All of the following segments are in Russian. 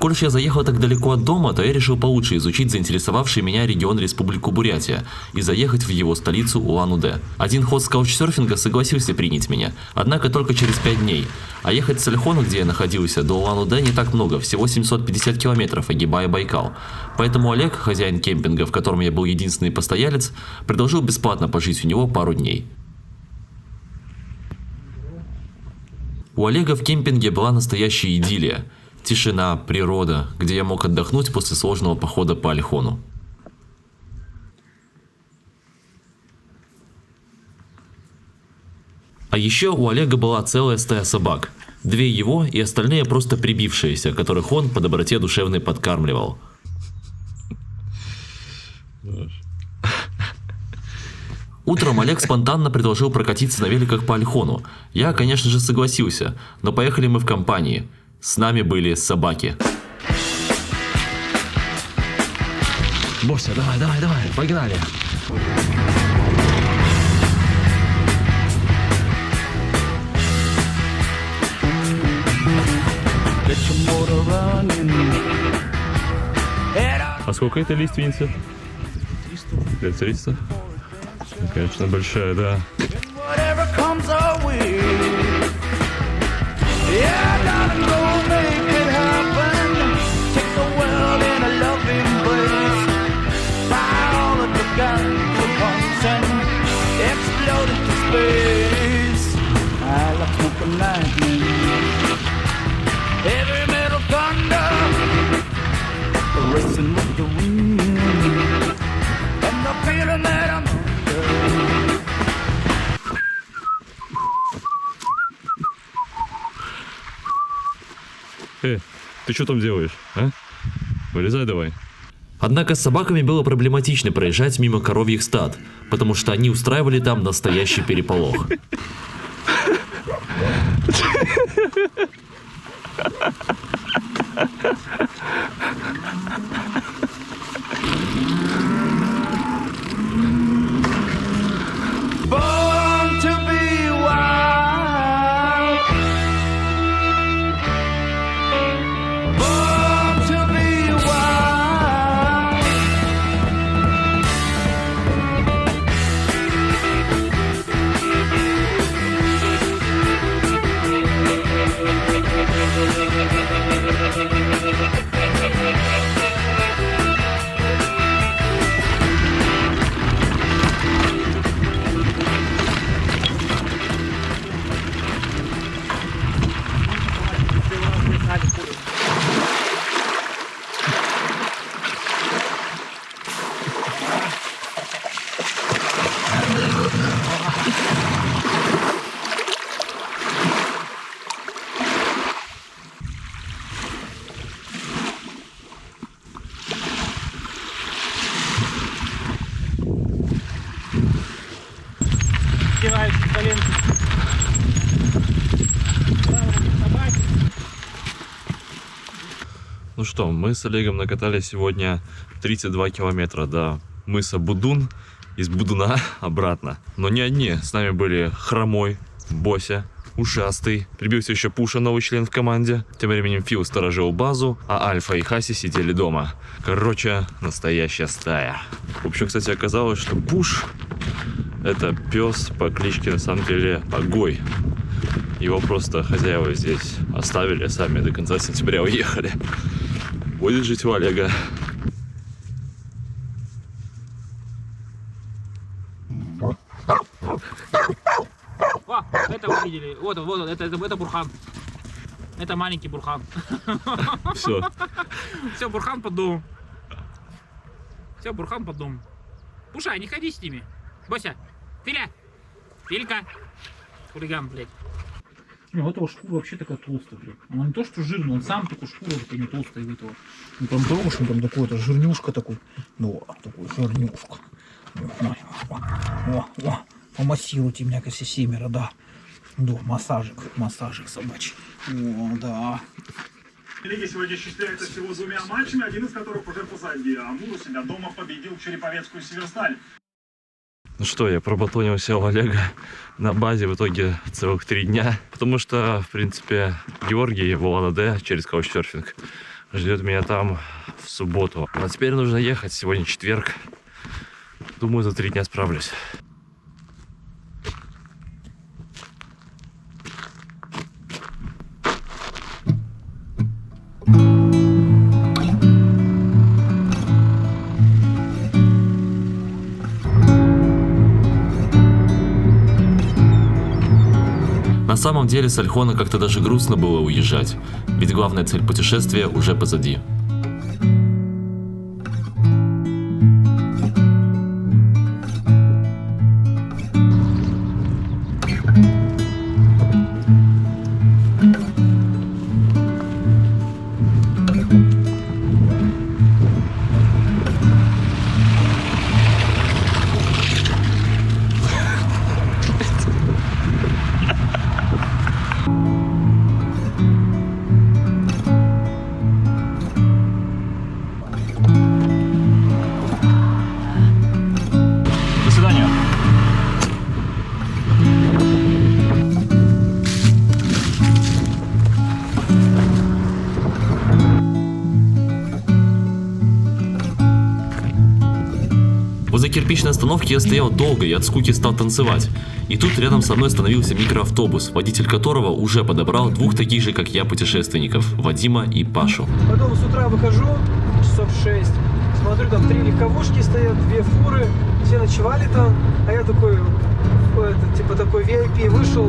Коль я заехал так далеко от дома, то я решил получше изучить заинтересовавший меня регион Республику Бурятия и заехать в его столицу Улан-Удэ. Один хост каучсерфинга согласился принять меня, однако только через 5 дней. А ехать с Ольхона, где я находился, до Улан-Удэ не так много, всего 750 километров, огибая Байкал. Поэтому Олег, хозяин кемпинга, в котором я был единственный постоялец, предложил бесплатно пожить у него пару дней. У Олега в кемпинге была настоящая идиллия. Тишина, природа, где я мог отдохнуть после сложного похода по Ольхону. А еще у Олега была целая стая собак. 2 его и остальные просто прибившиеся, которых он по доброте душевной подкармливал. Утром Олег спонтанно предложил прокатиться на великах по Ольхону. Я, конечно же, согласился, но поехали мы в компании. С нами были собаки. Бося, давай, погнали. А сколько это лиственница? 300. 300? Ну, конечно, большая, да. Ты что там делаешь, а? Вылезай давай. Однако с собаками было проблематично проезжать мимо коровьих стад, потому что они устраивали там настоящий переполох. Ну что, мы с Олегом накатали сегодня 32 километра до мыса Будун, из Будуна обратно. Но не одни, с нами были Хромой, Бося, Ушастый, прибился еще Пуша, новый член в команде. Тем временем Фил сторожил базу, а Альфа и Хаси сидели дома. Короче, настоящая стая. В общем, кстати, оказалось, что Пуш — это пес по кличке, на самом деле, Огой. Его просто хозяева здесь оставили, сами до конца сентября уехали. Будет жить у Олега. О, это вы видели. Вот, это Бурхан. Это маленький Бурхан. Все. Все, Бурхан под домом. Все, Бурхан под домом. Пуша, не ходи с ними. Бося, Филя, Филька. Хулиган, блядь. У этого шкура вообще такая толстая, блядь. Она не то что жирная, он сам такой шкура такая не толстая у этого. Ну там трогаешь, там такой, это жирнюшка такой. Ну, такой жирнюшка. О, помассируйте меня ко все 7, да. Да, массажик собачий. О, да. Лиги сегодня считается всего 2 матчами, один из которых уже позади. Амур у себя дома победил Череповецкую Северсталь. Ну что, я пробатонился у Олега на базе в итоге целых 3 дня. Потому что, в принципе, Георгий в Улан-Удэ через каучсерфинг ждет меня там в субботу. А теперь нужно ехать. Сегодня четверг. Думаю, за 3 дня справлюсь. На самом деле с Ольхона как-то даже грустно было уезжать, ведь главная цель путешествия уже позади. До свидания. Возле кирпичной остановки я стоял долго и от скуки стал танцевать. И тут рядом со мной остановился микроавтобус, водитель которого уже подобрал 2 таких же, как я, путешественников – Вадима и Пашу. Потом с утра выхожу, часов 6, смотрю, там 3 легковушки стоят, 2 фуры, все ночевали там, а я такой, типа такой VIP вышел,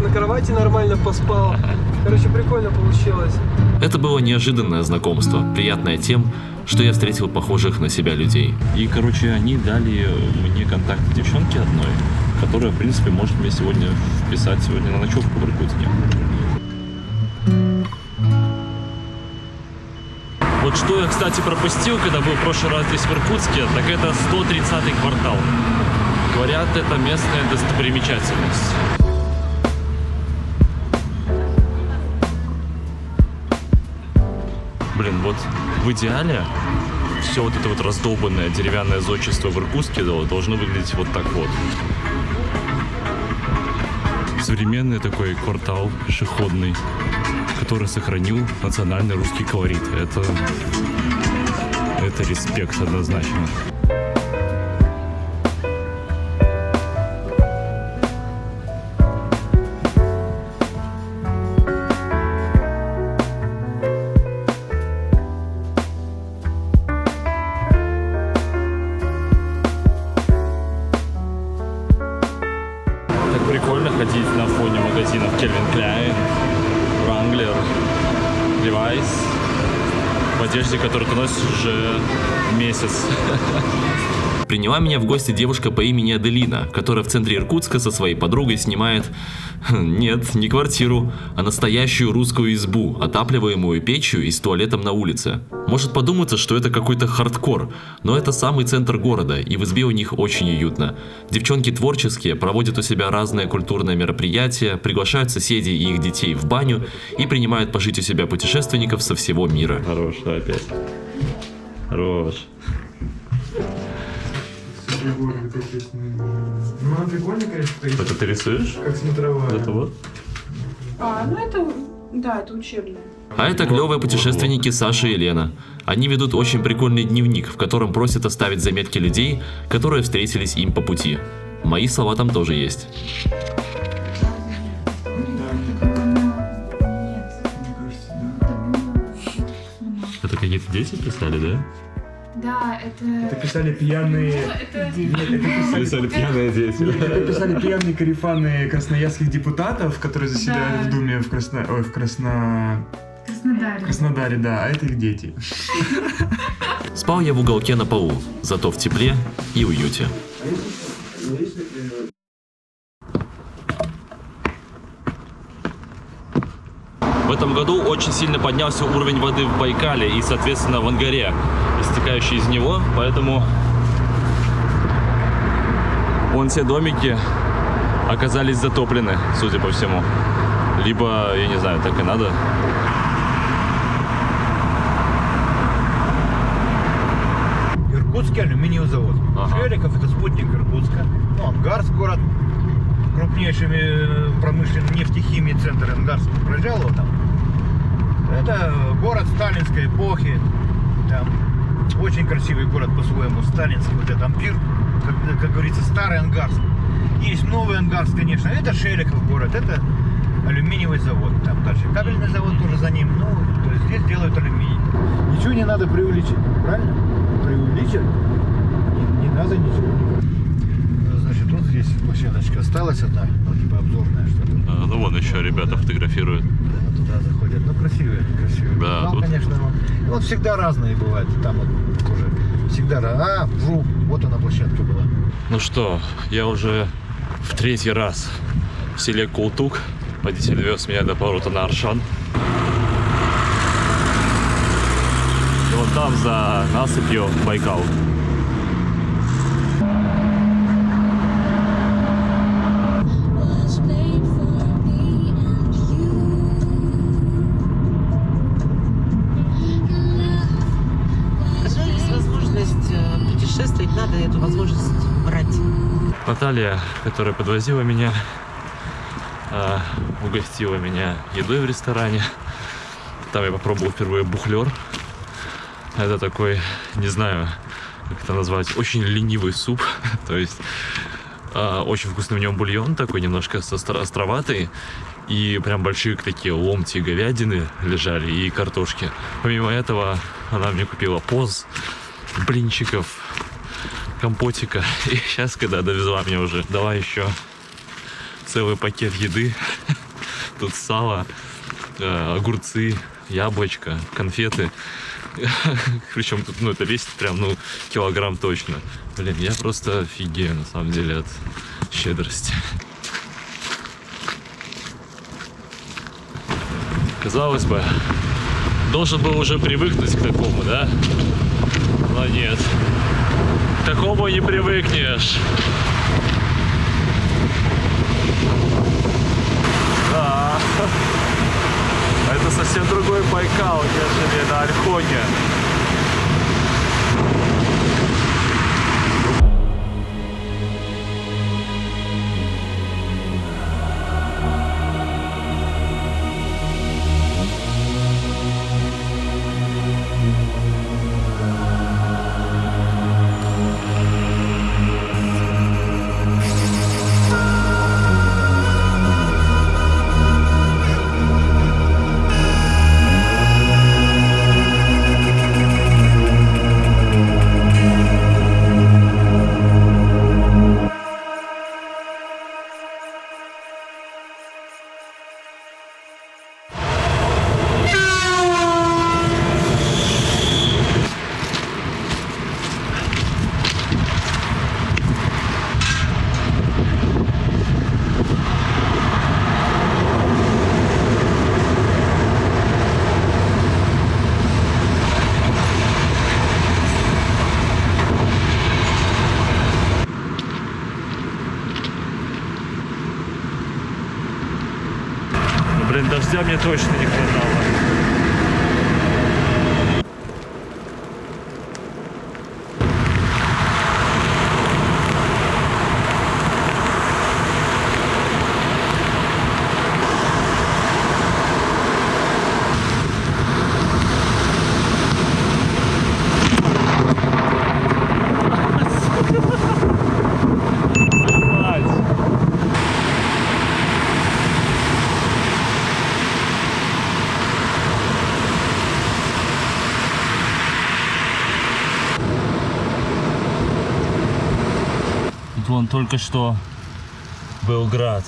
на кровати нормально поспал. Короче, прикольно получилось. Это было неожиданное знакомство, приятное тем, что я встретил похожих на себя людей. И, короче, они дали мне контакт девчонки одной, которая, в принципе, может мне сегодня вписать на ночевку в Иркутске. Вот что я, кстати, пропустил, когда был в прошлый раз здесь в Иркутске, так это 130-й квартал. Говорят, это местная достопримечательность. Блин, вот в идеале все вот это вот раздолбанное деревянное зодчество в Иркутске должно выглядеть вот так вот. Современный такой квартал пешеходный, который сохранил национальный русский колорит. Это респект однозначно. Прикольно ходить на фоне магазинов Calvin Klein, Wrangler, Levi's в одежде, которую ты носишь уже месяц. Приняла меня в гости девушка по имени Аделина, которая в центре Иркутска со своей подругой снимает, нет, не квартиру, а настоящую русскую избу, отапливаемую печью и с туалетом на улице. Может подуматься, что это какой-то хардкор, но это самый центр города, и в избе у них очень уютно. Девчонки творческие, проводят у себя разные культурные мероприятия, приглашают соседей и их детей в баню и принимают пожить у себя путешественников со всего мира. Хорош, опять. Хорош. Ну, она прикольная, конечно, Это ты рисуешь? как смотровая. Это вот? Ну это, да, это учебное. А это клевые путешественники Саша и Лена. Они ведут очень прикольный дневник, в котором просят оставить заметки людей, которые встретились им по пути. Мои слова там тоже есть. Это какие-то дети писали, да? Да, это... Это писали пьяные... Писали пьяные дети. Это писали пьяные карифаны красноярских депутатов, которые заседали Да. в Думе в Краснодаре, да, а это их дети. Спал я в уголке на полу, зато в тепле и уюте. В этом году очень сильно поднялся уровень воды в Байкале и, соответственно, в Ангаре, истекающий из него, поэтому вон все домики оказались затоплены, судя по всему. Либо, я не знаю, так и надо. Иркутский алюминиевый завод. Ага. Шериков — это спутник Иркутска. Ну, Ангарск город. Крупнейший промышленный нефтехимий центр Ангарск. Проезжал его там? Это город сталинской эпохи. Там очень красивый город по-своему, сталинский. Вот это Ампир, как говорится, старый Ангарск. Есть новый Ангарск, конечно. Это Шелихов город, это алюминиевый завод. Там дальше кабельный завод тоже за ним. Ну, то есть здесь делают алюминий. Ничего не надо преувеличить, правильно? Преувеличить не надо ничего. Значит, вот здесь площадочка осталась одна, ну, типа обзорная что-то. Ну вон еще ребята фотографируют. Да, туда заходят. Ну, красивые. Да, Зал, тут- конечно, вот всегда разные бывают. Там вот уже всегда вот она площадка была. Ну что, я уже в 3-й раз в селе Култук. Водитель вез меня до поворота на Аршан. И вот там за насыпью Байкал. Was made for me and you. Когда есть возможность путешествовать, надо эту возможность брать. Наталья, которая подвозила меня, угостила меня едой в ресторане. Там я попробовал впервые бухлер. Это такой, не знаю, как это назвать, очень ленивый суп. То есть очень вкусный в нем бульон, такой немножко островатый. И прям большие такие ломти говядины лежали и картошки. Помимо этого она мне купила поз, блинчиков, компотика. И сейчас, когда довезла меня уже, дала еще целый пакет еды. Тут сало, огурцы, яблочко, конфеты. Причем тут, это весит прям, килограмм точно. Блин, я просто офигею, на самом деле, от щедрости. Казалось бы, должен был уже привыкнуть к такому, да? Но нет. К такому не привыкнешь. Да. Это совсем другой Байкал, нежели на Ольхоне. Блин, дождя мне точно не хватало. Вон только что был град.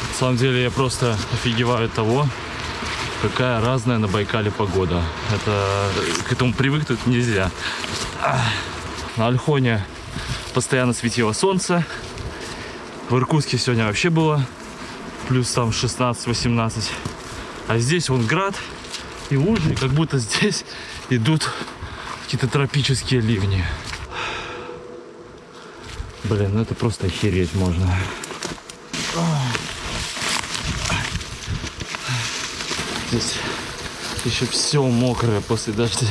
На самом деле я просто офигеваю от того, какая разная на Байкале погода. К этому привыкнуть нельзя. На Ольхоне постоянно светило солнце. В Иркутске сегодня вообще было плюс там 16-18. А здесь вон град и лужи, как будто здесь идут какие-то тропические ливни. Блин, это просто охереть можно. Здесь еще все мокрое после дождя.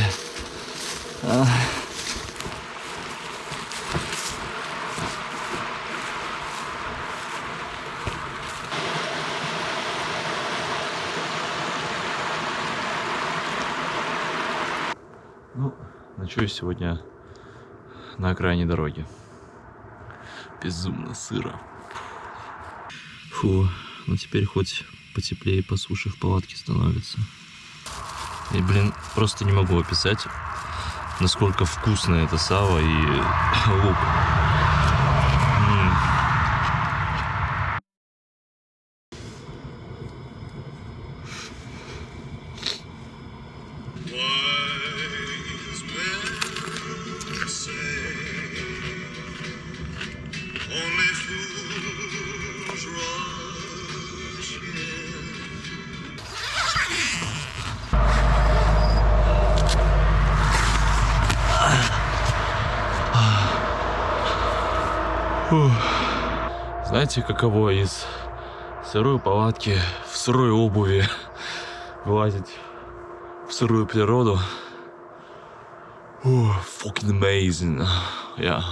Ну, ночую сегодня на окраине дороги. Безумно сыро. Фу, ну теперь хоть потеплее по суше в палатке становится. И, блин, просто не могу описать, насколько вкусно это сало и лук. Знаете, каково из сырой палатки в сырой обуви вылазить в сырую природу? Fucking amazing. Yeah.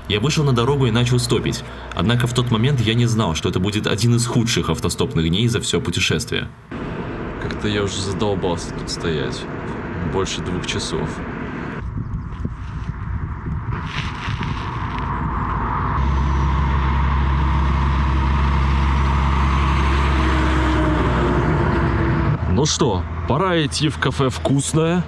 Я вышел на дорогу и начал стопить, однако в тот момент я не знал, что это будет один из худших автостопных дней за все путешествие. Как-то я уже задолбался тут стоять. Больше 2 часов. Ну что, пора идти в кафе «Вкусное»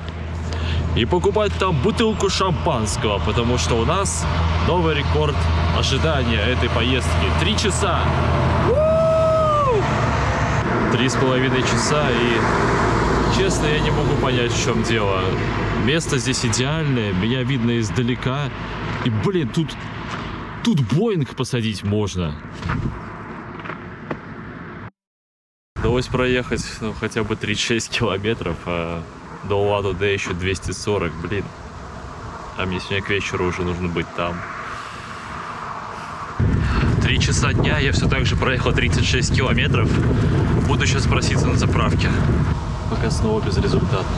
и покупать там бутылку шампанского, потому что у нас новый рекорд ожидания этой поездки. 3 часа! 3,5 часа, и честно, я не могу понять, в чем дело. Место здесь идеальное, меня видно издалека, и, блин, тут Боинг посадить можно. Удалось проехать, ну, хотя бы 36 километров, а до Улан-Удэ еще 240, блин. А мне сегодня к вечеру уже нужно быть там. 3 часа дня, я все так же проехал 36 километров. Буду сейчас проситься на заправке. Пока снова безрезультатно.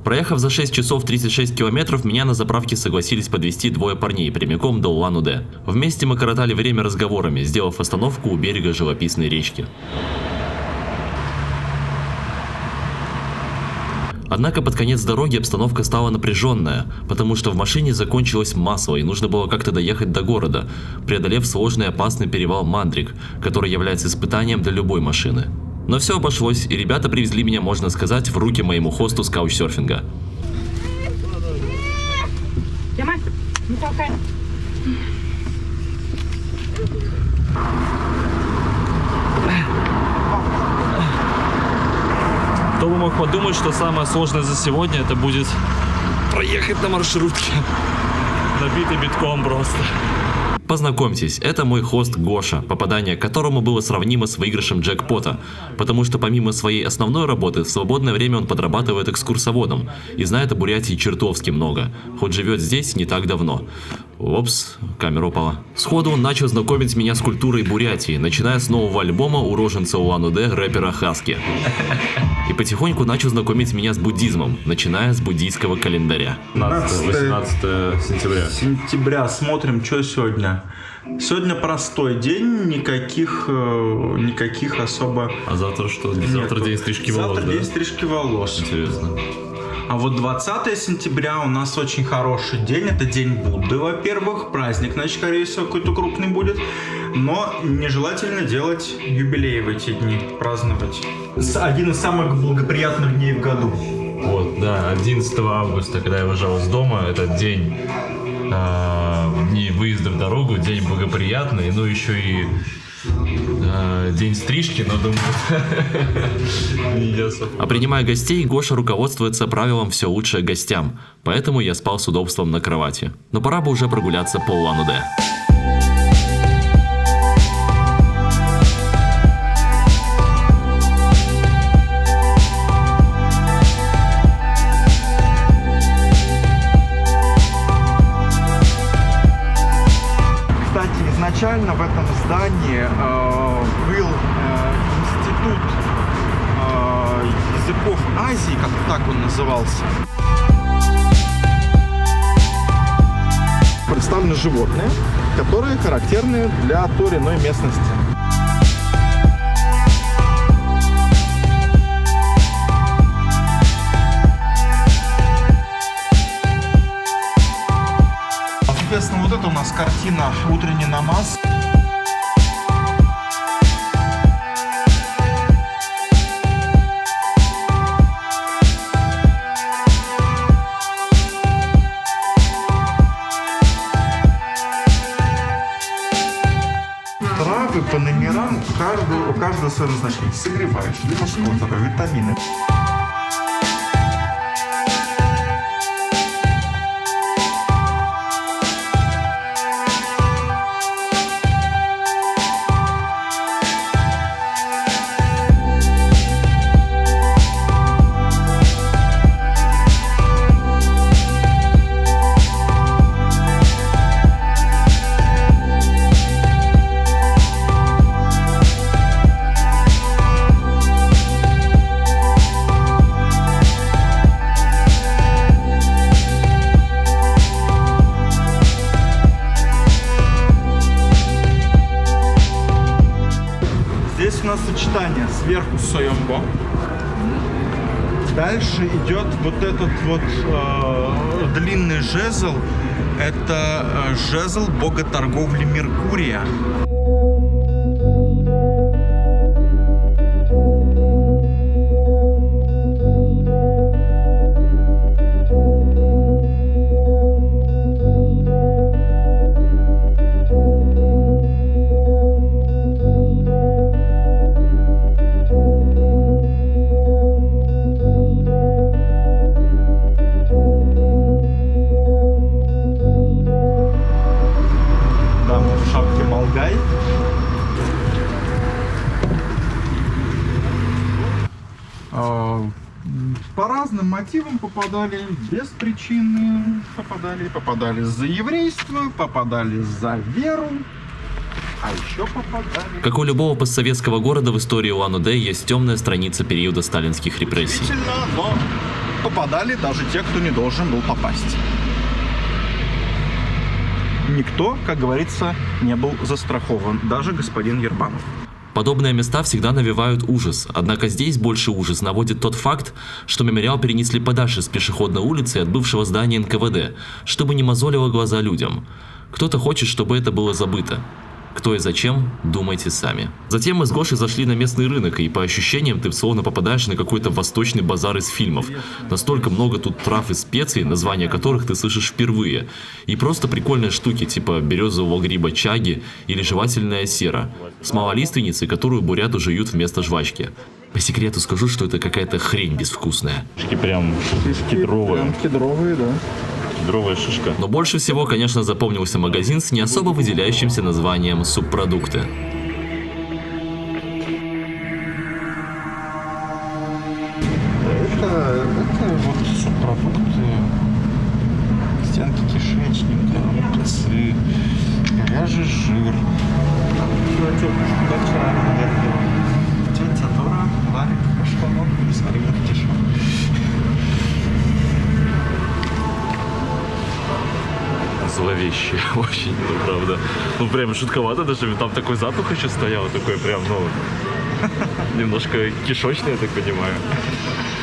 Проехав за 6 часов 36 километров, меня на заправке согласились подвезти 2 парней прямиком до Улан-Удэ. Вместе мы коротали время разговорами, сделав остановку у берега живописной речки. Однако под конец дороги обстановка стала напряженная, потому что в машине закончилось масло и нужно было как-то доехать до города, преодолев сложный и опасный перевал Мандрик, который является испытанием для любой машины. Но все обошлось, и ребята привезли меня, можно сказать, в руки моему хосту с каучсерфинга. Кто бы мог подумать, что самое сложное за сегодня это будет проехать на маршрутке. Набитый битком просто. Познакомьтесь, это мой хост Гоша, попадание к которому было сравнимо с выигрышем джекпота, потому что помимо своей основной работы, в свободное время он подрабатывает экскурсоводом и знает о Бурятии чертовски много, хоть живет здесь не так давно. Опс, камера упала. Сходу он начал знакомить меня с культурой Бурятии, начиная с нового альбома уроженца Улан-Удэ рэпера Хаски. И потихоньку начал знакомить меня с буддизмом, начиная с буддийского календаря. 18 сентября. Сентября. Смотрим, что сегодня. Сегодня простой день, никаких особо... А завтра что? Завтра день стрижки волос, завтра да? день стрижки волос. Интересно. А вот 20 сентября у нас очень хороший день. Это день Будды, во-первых. Праздник, значит, скорее всего, какой-то крупный будет. Но нежелательно делать юбилей в эти дни, праздновать. Один из самых благоприятных дней в году. Вот, да, 11 августа, когда я выезжал из дома, этот день не выезда в дорогу, день благоприятный, ну еще и День стрижки, но думаю, не особо. А принимая гостей, Гоша руководствуется правилом «все лучшее гостям», поэтому я спал с удобством на кровати. Но пора бы уже прогуляться по Улан-Удэ. Изначально в этом здании был институт языков Азии, как так он назывался. Представлены животные, которые характерны для той или иной местности. Соответственно, вот это у нас картина «Утренний намаз». Травы по номерам у каждого свое назначение. Согревающие, для мускулатуры, витамины. Здесь у нас сочетание сверху Сойомбо. Дальше идет вот этот вот длинный жезл. Это жезл бога торговли Меркурия. По разным мотивам попадали без причины, попадали за еврейство, попадали за веру, а еще попадали... Как у любого постсоветского города в истории Улан-Удэ есть темная страница периода сталинских репрессий. Действительно, но попадали даже те, кто не должен был попасть. Никто, как говорится, не был застрахован, даже господин Ербанов. Подобные места всегда навевают ужас, однако здесь больше ужас наводит тот факт, что мемориал перенесли подальше с пешеходной улицы от бывшего здания НКВД, чтобы не мозолило глаза людям. Кто-то хочет, чтобы это было забыто. Кто и зачем, думайте сами. Затем мы с Гошей зашли на местный рынок, и по ощущениям ты словно попадаешь на какой-то восточный базар из фильмов. Настолько много тут трав и специй, названия которых ты слышишь впервые. И просто прикольные штуки, типа березового гриба чаги или жевательная сера. Смололиственницы, которую буряты жуют вместо жвачки. По секрету скажу, что это какая-то хрень безвкусная. Прям кедровые. Прям кедровые, да. Кедровая шишка. Но больше всего, конечно, запомнился магазин с не особо выделяющимся названием «Субпродукты». Это вот субпродукты, стенки кишечника, огурцы, говяжий жир. Тетя Дора варит кашканок из креветки. Зловещие, очень, правда. Ну, прям шутковато, даже там такой запах еще стоял, такой прям, немножко кишочный, я так понимаю.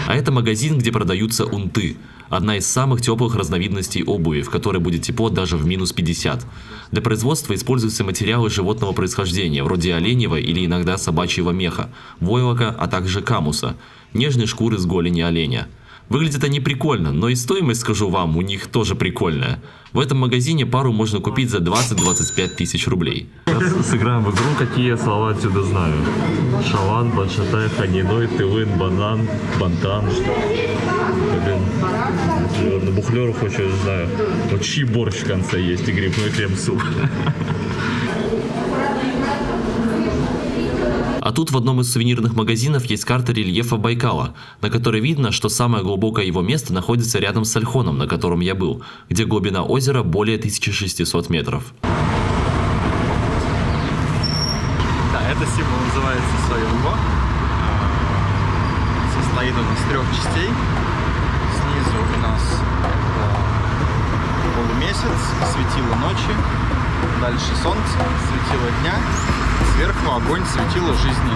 А это магазин, где продаются унты. Одна из самых теплых разновидностей обуви, в которой будет тепло даже в минус 50. Для производства используются материалы животного происхождения, вроде оленьего или иногда собачьего меха, войлока, а также камуса, нежной шкуры с голени оленя. Выглядят они прикольно, но и стоимость, скажу вам, у них тоже прикольная. В этом магазине пару можно купить за 20-25 тысяч рублей. Сейчас сыграем в игру, какие я слова отсюда знаю. Шалан, баншатай, ханиной, тылын, банан, бантан. Блин, на бухлеров очень знаю. Вот чьи борщ в конце есть и грибной крем-суп. А тут в одном из сувенирных магазинов есть карта рельефа Байкала, на которой видно, что самое глубокое его место находится рядом с Ольхоном, на котором я был, где глубина озера более 1600 метров. Да, это символ называется Союнго. Состоит он из 3 частей. Снизу у нас полумесяц, светило ночи. Дальше солнце, светило дня. Сверху огонь, светило жизни.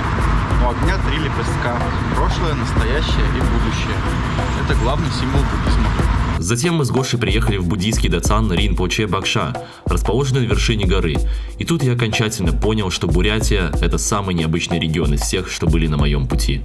У огня 3 лепестка. Прошлое, настоящее и будущее. Это главный символ буддизма. Затем мы с Гошей приехали в буддийский дацан Ринпоче Багша, расположенный на вершине горы. И тут я окончательно понял, что Бурятия – это самый необычный регион из всех, что были на моем пути.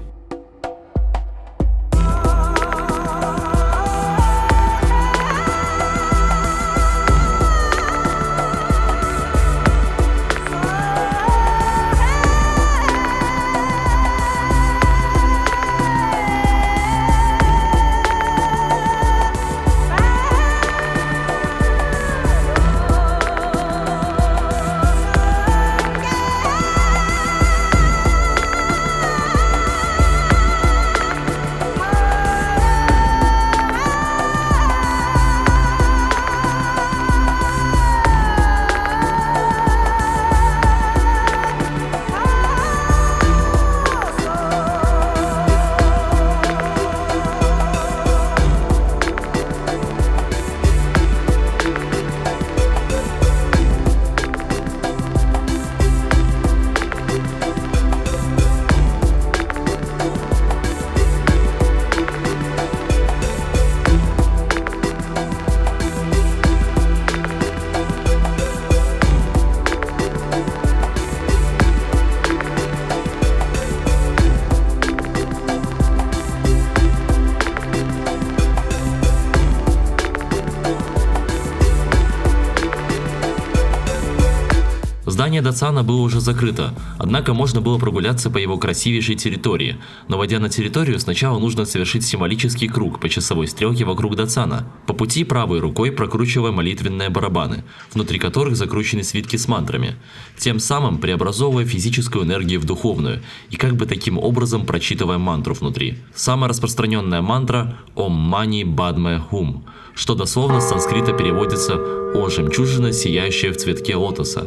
Здание дацана было уже закрыто, однако можно было прогуляться по его красивейшей территории, но войдя на территорию, сначала нужно совершить символический круг по часовой стрелке вокруг дацана, по пути правой рукой прокручивая молитвенные барабаны, внутри которых закручены свитки с мантрами, тем самым преобразовывая физическую энергию в духовную и как бы таким образом прочитывая мантру внутри. Самая распространенная мантра «Ом Мани Бадме Хум», что дословно с санскрита переводится «О жемчужина, сияющая в цветке лотоса».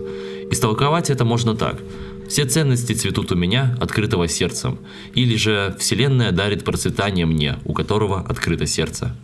Истолковать это можно так: все ценности цветут у меня, открытого сердцем, или же Вселенная дарит процветание мне, у которого открыто сердце.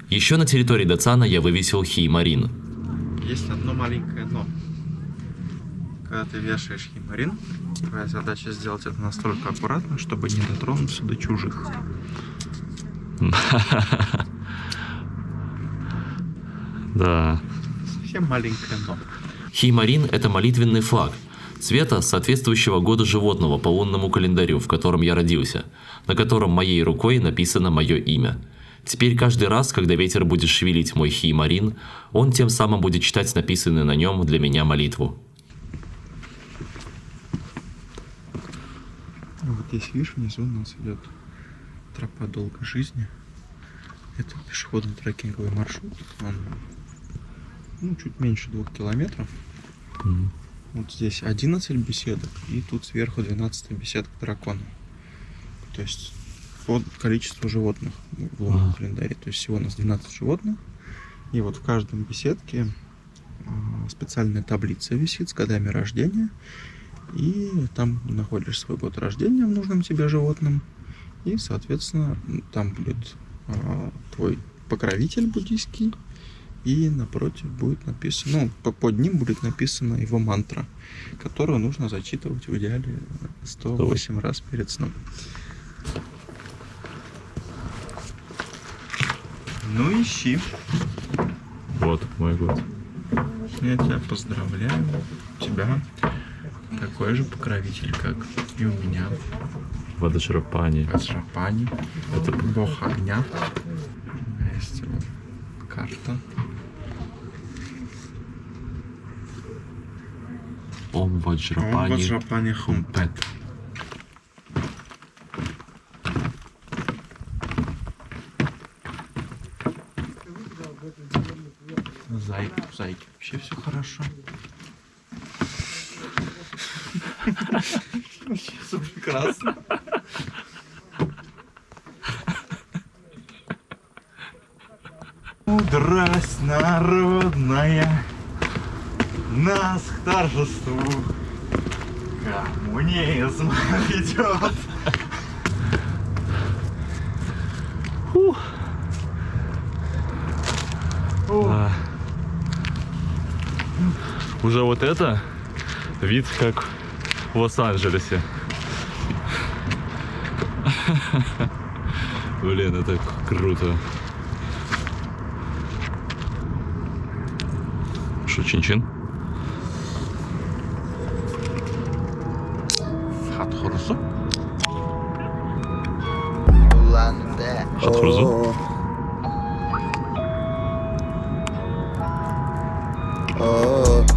Еще на территории дацана я вывесил хеймарин. Есть одно маленькое но. Когда ты вешаешь хеймарин, твоя задача сделать это настолько аккуратно, чтобы не дотронуться до чужих. Да. Совсем маленькое но. Хеймарин – это молитвенный флаг, цвета соответствующего года животного по лунному календарю, в котором я родился, на котором моей рукой написано мое имя. Теперь каждый раз, когда ветер будет шевелить мой хеймарин, он тем самым будет читать написанную на нем для меня молитву. Вот здесь, видишь, внизу у нас идет тропа долгой жизни. Это пешеходный трекинговый маршрут. Он чуть меньше 2 километров. Вот здесь 11 беседок, и тут сверху 12 беседок дракона. То есть по количеству животных в лунном календаре. То есть всего у нас 12 животных. И вот в каждом беседке специальная таблица висит с годами рождения. И там находишь свой год рождения в нужном тебе животном. И, соответственно, там будет твой покровитель буддийский. И напротив будет написано, под ним будет написана его мантра, которую нужно зачитывать в идеале 108 раз перед сном. Ну ищи. Вот мой год. Я тебя поздравляю. У тебя такой же покровитель, как и у меня. Ваджрапани. Ваджрапани. Это бог огня. Есть вот карта. Ом Ваджрапани. Ваджрапани Хумпет. Зайки, вообще все хорошо. Все прекрасно. Мудрость народная нас к торжеству коммунизм ведет. Уже вот это вид как в Лос-Анджелесе. Блин, это круто. Что, чин-чин? Хатхурсу. Хатхурзу?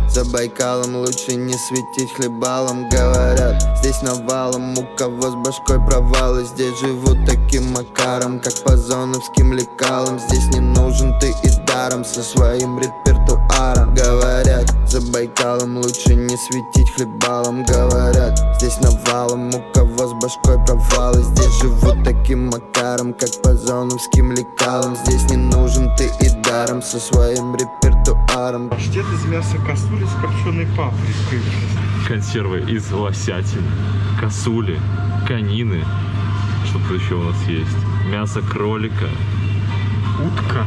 За Байкалом лучше не светить хлебалом, говорят. Здесь навалом, у кого с башкой провалы. Здесь живут таким макаром, как по зоновским лекалам. Здесь не нужен ты и даром со своим репертуаром. Говорят, за Байкалом лучше не светить хлебалом, говорят. Здесь навалом, у кого с башкой провалы. Здесь живут таким макаром, как по зоновским лекалам. Здесь не нужен ты и даром со своим репертуаром. Паштет из мяса косули с копченой паприкой. Консервы из лосятины, косули, конины. Что тут еще у нас есть? Мясо кролика. Утка.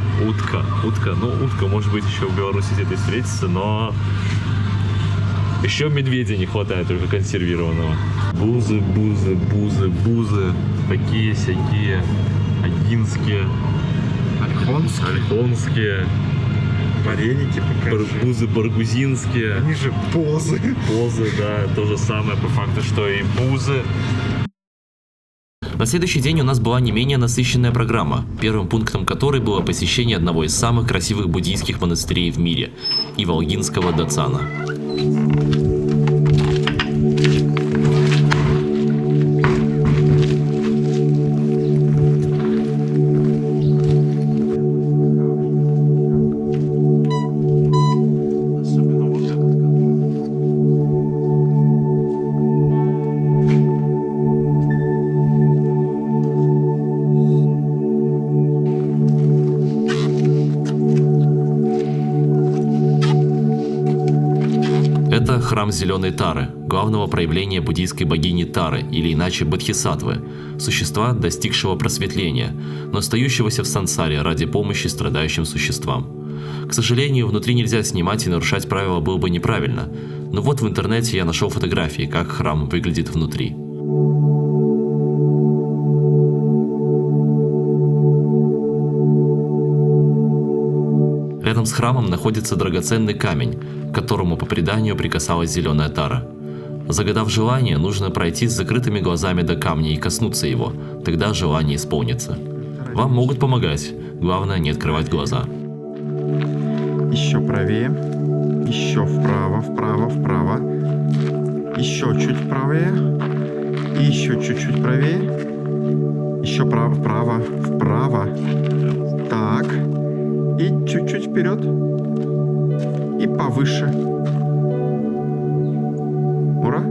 Ну, утка, может быть, еще в Беларуси где-то встретится, но еще медведя не хватает, только консервированного. Бузы. Такие-сякие. Агинские. Альхонские. Вареники покажи. Бузы баргузинские. Они же позы. Позы, да, то же самое по факту, что и бузы. На следующий день у нас была не менее насыщенная программа, первым пунктом которой было посещение одного из самых красивых буддийских монастырей в мире – Иволгинского Дацана. Это храм Зеленой Тары, главного проявления буддийской богини Тары, или иначе Бодхисаттвы, существа, достигшего просветления, но остающегося в сансаре ради помощи страдающим существам. К сожалению, внутри нельзя снимать и нарушать правила было бы неправильно, но вот в интернете я нашел фотографии, как храм выглядит внутри. Рядом с храмом находится драгоценный камень, к которому по преданию прикасалась Зеленая Тара. Загадав желание, нужно пройти с закрытыми глазами до камня и коснуться его, тогда желание исполнится. Вам могут помогать, главное не открывать глаза. Еще правее, еще вправо, еще чуть правее, и еще чуть-чуть правее, еще вправо, так, и чуть-чуть вперед, и повыше. Ура!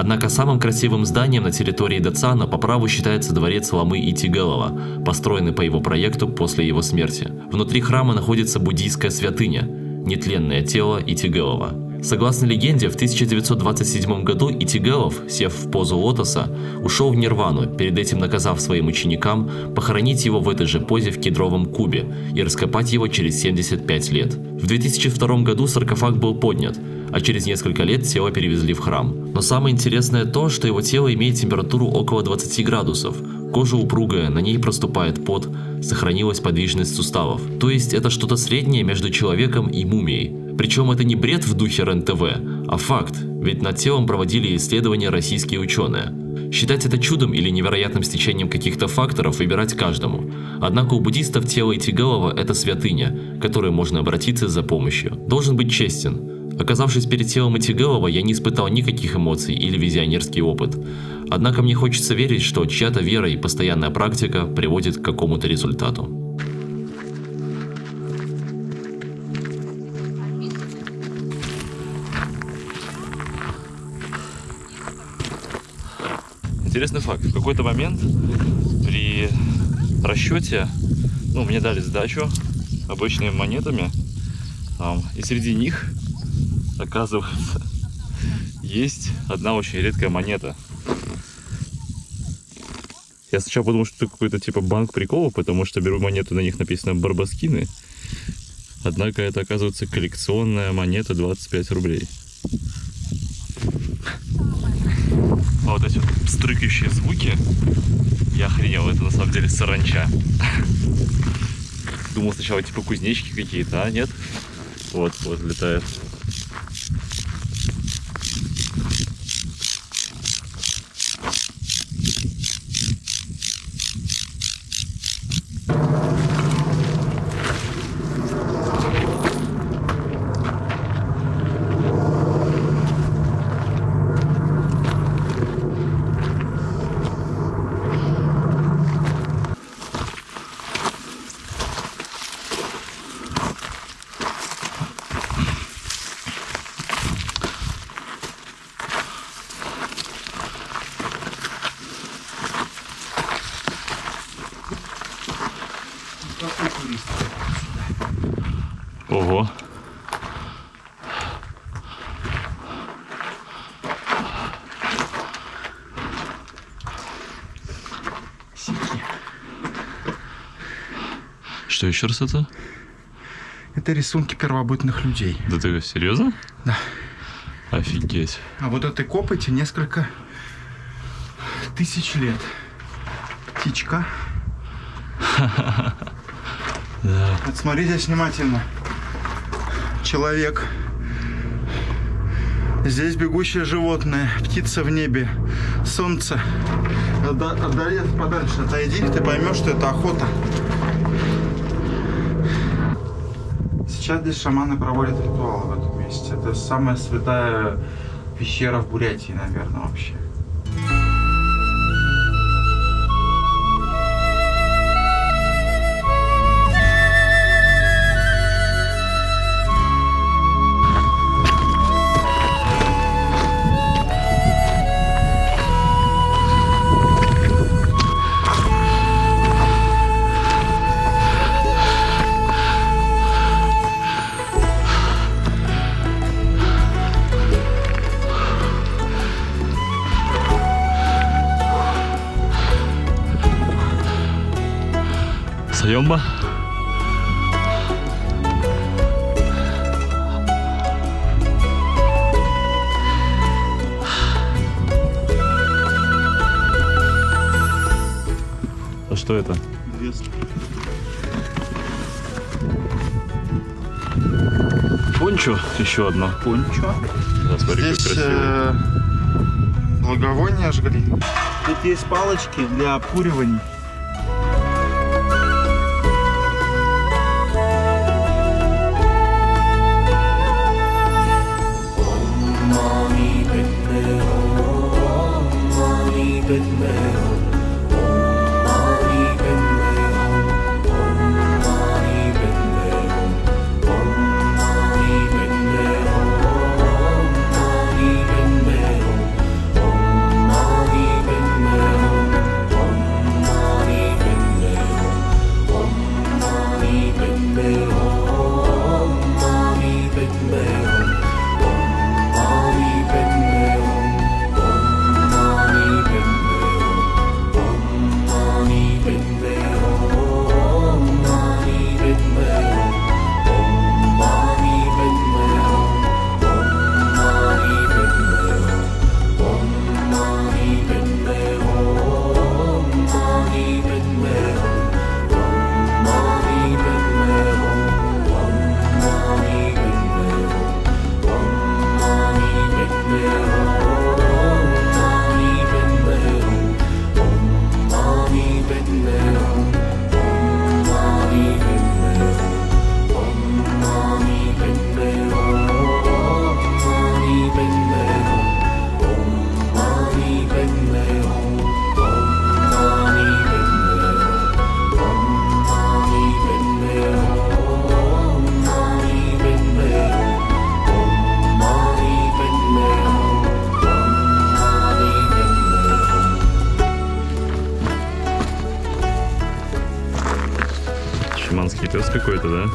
Однако самым красивым зданием на территории Дацана по праву считается дворец Ламы Итигэлова, построенный по его проекту после его смерти. Внутри храма находится буддийская святыня – нетленное тело Итигэлова. Согласно легенде, в 1927 году Итигэлов, сев в позу лотоса, ушел в нирвану, перед этим наказав своим ученикам похоронить его в этой же позе в кедровом кубе и раскопать его через 75 лет. В 2002 году саркофаг был поднят, а через несколько лет тело перевезли в храм. Но самое интересное то, что его тело имеет температуру около 20 градусов, кожа упругая, на ней проступает пот, сохранилась подвижность суставов. То есть это что-то среднее между человеком и мумией. Причем это не бред в духе РЕН-ТВ, а факт, ведь над телом проводили исследования российские ученые. Считать это чудом или невероятным стечением каких-то факторов выбирать каждому. Однако у буддистов тело Итигэлова – это святыня, к которой можно обратиться за помощью. Должен быть честен. Оказавшись перед телом Итигэлова, я не испытал никаких эмоций или визионерский опыт. Однако мне хочется верить, что чья-то вера и постоянная практика приводит к какому-то результату. Интересный факт. В какой-то момент при расчете, мне дали сдачу обычными монетами, и среди них, оказывается, есть одна очень редкая монета. Я сначала подумал, что это какой-то типа банк приколов, потому что беру монету, на них написано «Барбоскины». Однако это, оказывается, коллекционная монета 25 рублей. А вот эти вот стрыкающие звуки, я охренел, это на самом деле саранча. Думал сначала типа кузнечики какие-то, а нет? Вот летает. Ого. Что еще раз это? Это рисунки первобытных людей. Да ты серьезно? Да. Офигеть. А вот этой копоти несколько тысяч лет. Птичка. Да. Вот смотрите внимательно. Человек. Здесь бегущее животное. Птица в небе. Солнце. Отдали подальше. Отойди, ты поймешь, что это охота. Сейчас здесь шаманы проводят ритуалы в этом месте. Это самая святая пещера в Бурятии, наверное, вообще. Саемба. А что это? Пончо, еще одно. Пончо. Да, смотри, как здесь красиво. благовония жгли. Тут есть палочки для обкуриваний. Пес какой-то, да?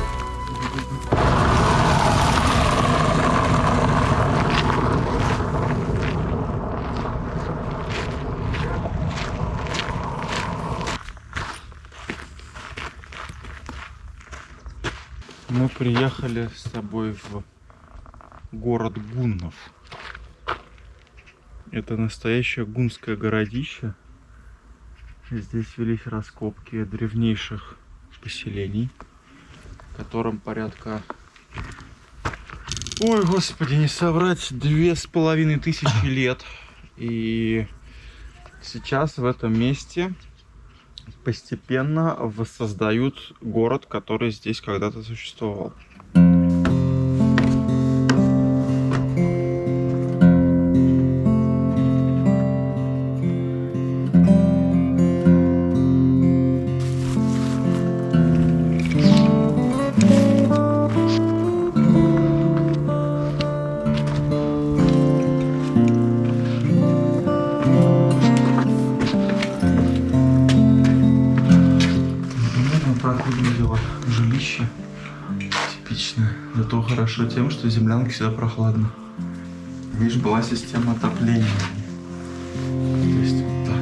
Мы приехали с тобой в город гуннов. Это настоящее гунское городище. Здесь велись раскопки древнейших поселений, которым порядка... Ой, господи, не соврать, 2500 лет. И сейчас в этом месте постепенно воссоздают город, который здесь когда-то существовал. Так выглядело жилище типичное. Зато хорошо тем, что землянка всегда прохладно. Видишь, была система отопления. То есть вот так.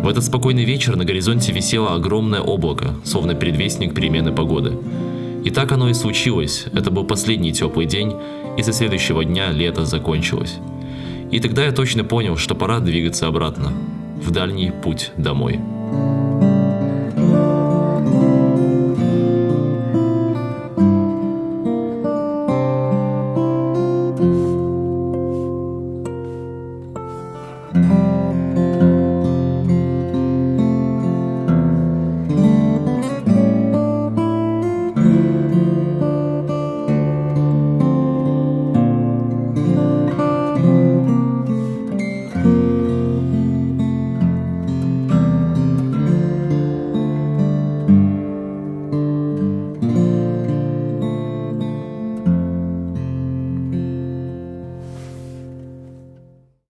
В этот спокойный вечер на горизонте висело огромное облако, словно предвестник перемены погоды. И так оно и случилось. Это был последний теплый день, и со следующего дня лето закончилось. И тогда я точно понял, что пора двигаться обратно, в дальний путь домой.